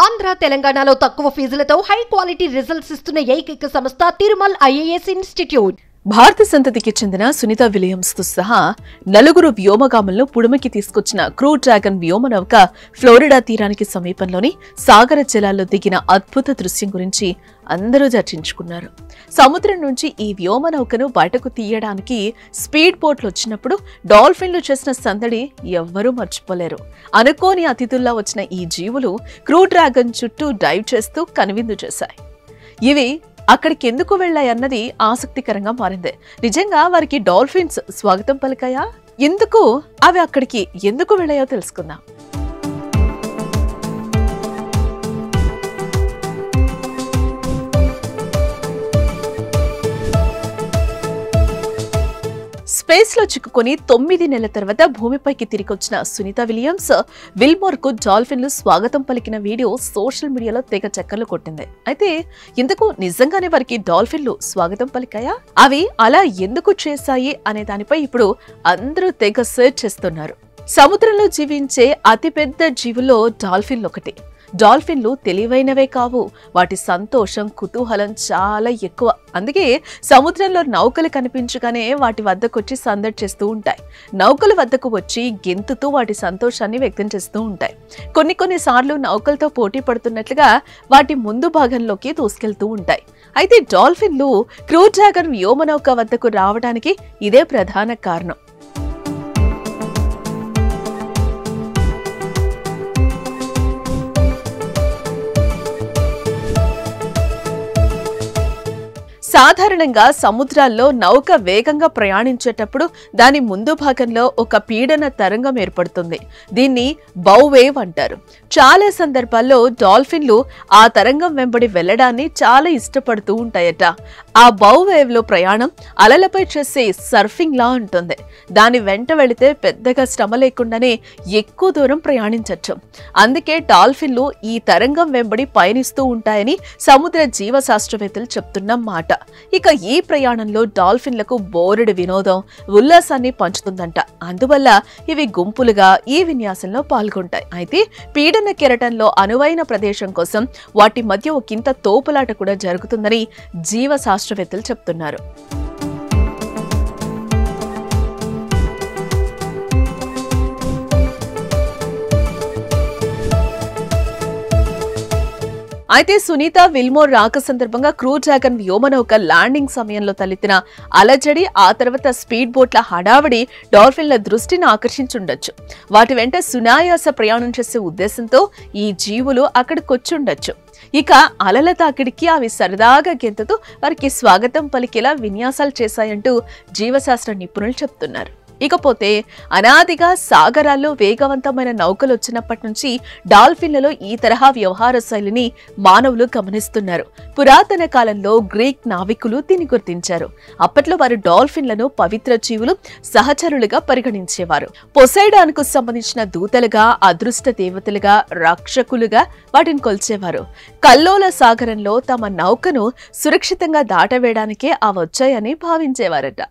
ఆంధ్ర తెలంగాణలో తక్కువ ఫీజులతో high quality results ఇస్తున్న ఏకైక సంస్థ తిరుమల్ ఐఏఎస్ ఇన్స్టిట్యూట్. భారత సంతతికి చెందిన సునీత విలియమ్స్ తో సహా నలుగురు వ్యోమగాములను పుడుమకి తీసుకొచ్చిన క్రూ డ్రాగన్ వ్యోమనౌక ఫ్లోరిడా తీరానికి సమీపంలోని సాగర జలాల్లో దిగిన అద్భుత దృశ్యం గురించి అందరూ చర్చించుకున్నారు. సముద్రం నుంచి ఈ వ్యోమనౌకను బయటకు తీయడానికి స్పీడ్ బోట్లు వచ్చినప్పుడు డాల్ఫిన్లు చేసిన సందడి ఎవ్వరూ మర్చిపోలేరు. అనుకోని అతిథుల్లా వచ్చిన ఈ జీవులు క్రూ డ్రాగన్ చుట్టూ డైవ్ చేస్తూ కనువిందు చేశాయి. ఇవి అక్కడికి ఎందుకు వెళ్ళాయన్నది ఆసక్తికరంగా మారింది. నిజంగా వారికి డాల్ఫిన్స్ స్వాగతం పలికాయా? ఎందుకు అవి అక్కడికి ఎందుకు వెళ్ళాయో తెలుసుకుందాం. స్పేస్ లో చిక్కుకొని 9 నెలల తర్వాత భూమిపైకి తిరిగొచ్చిన సునీత విలియమ్స్ విల్మోర్ కు డాల్ఫిన్లు స్వాగతం పలికిన వీడియో సోషల్ మీడియాలో తెగ చక్కర్లు కొట్టింది. అయితే ఇందుకు నిజంగానే వారికి డాల్ఫిన్లు స్వాగతం పలికాయా? అవి అలా ఎందుకు చేశాయి అనే దానిపై ఇప్పుడు అందరూ తెగ సెర్చ్ చేస్తున్నారు. సముద్రంలో జీవించే అతిపెద్ద జీవుల్లో డాల్ఫిన్లు ఒకటి. డాల్ఫిన్లు తెలివైనవే కావు. వాటి సంతోషం, కుతూహలం చాలా ఎక్కువ. అందుకే సముద్రంలో నౌకలు కనిపించగానే వాటి వద్దకొచ్చి సందడి చేస్తూ ఉంటాయి. నౌకల వద్దకు వచ్చి గెంతుతూ వాటి సంతోషాన్ని వ్యక్తం చేస్తూ ఉంటాయి. కొన్నిసార్లు నౌకలతో పోటీ పడుతున్నట్లుగా వాటి ముందు భాగంలోకి దూసుకెళ్తూ ఉంటాయి. అయితే డాల్ఫిన్లు క్రూ డ్రాగన్ వ్యోమనౌక వద్దకు రావడానికి ఇదే ప్రధాన కారణం. సాధారణంగా సముద్రాల్లో నౌక వేగంగా ప్రయాణించేటప్పుడు దాని ముందు భాగంలో ఒక పీడన తరంగం ఏర్పడుతుంది. దీన్ని బౌ వేవ్ అంటారు. చాలా సందర్భాల్లో డాల్ఫిన్లు ఆ తరంగం వెంబడి వెళ్లడాన్ని చాలా ఇష్టపడుతూ ఉంటాయట. ఆ బౌ వేవ్ లో ప్రయాణం అలలపై చేసే సర్ఫింగ్ లా ఉంటుంది. దాని వెంట వెళితే పెద్దగా శ్రమ లేకుండానే ఎక్కువ దూరం ప్రయాణించవచ్చు. అందుకే డాల్ఫిన్లు ఈ తరంగం వెంబడి పయనిస్తూ ఉంటాయని సముద్ర జీవశాస్త్రవేత్తలు చెప్తున్న మాట. ఇక ఈ ప్రయాణంలో డాల్ఫిన్లకు బోరెడు వినోదం, ఉల్లాసాన్ని పంచుతుందంట. అందువల్ల ఇవి గుంపులుగా ఈ విన్యాసంలో పాల్గొంటాయి. అయితే పీడన కెరటంలో అనువైన ప్రదేశం కోసం వాటి మధ్య ఒకంత తోపులాట కూడా జరుగుతుందని జీవశాస్త్రవేత్తలు చెప్తున్నారు. అయితే సునీత విల్మోర్ రాక సందర్భంగా క్రూ డ్రాగన్ వ్యోమనౌక ల్యాండింగ్ సమయంలో తలెత్తిన అలజడి, ఆ తర్వాత స్పీడ్ బోట్ల హడావడి డాల్ఫిన్ల దృష్టిని ఆకర్షించుండొచ్చు. వాటి వెంట సునాయాస ప్రయాణం చేసే ఉద్దేశంతో ఈ జీవులు అక్కడికొచ్చుండొచ్చు. ఇక అలల తాకిడికి అవి సరదాగా గెంతుతూ వారికి స్వాగతం పలికేలా విన్యాసాలు చేశాయంటూ జీవశాస్త్ర నిపుణులు చెప్తున్నారు. ఇకపోతే అనాదిగా సాగరాల్లో వేగవంతమైన నౌకలు వచ్చినప్పటి నుంచి డాల్ఫిన్లలో ఈ తరహా వ్యవహార శైలిని మానవులు గమనిస్తున్నారు. పురాతన కాలంలో గ్రీక్ నావికులు దీన్ని గుర్తించారు. అప్పట్లో వారు డాల్ఫిన్లను పవిత్ర జీవులు, సహచరులుగా పరిగణించేవారు. పొసైడాన్కు సంబంధించిన దూతలుగా, అదృష్ట దేవతలుగా, రక్షకులుగా వాటిని కొల్చేవారు. కల్లోల సాగరంలో తమ నౌకను సురక్షితంగా దాటవేయడానికే వచ్చాయని భావించేవారట.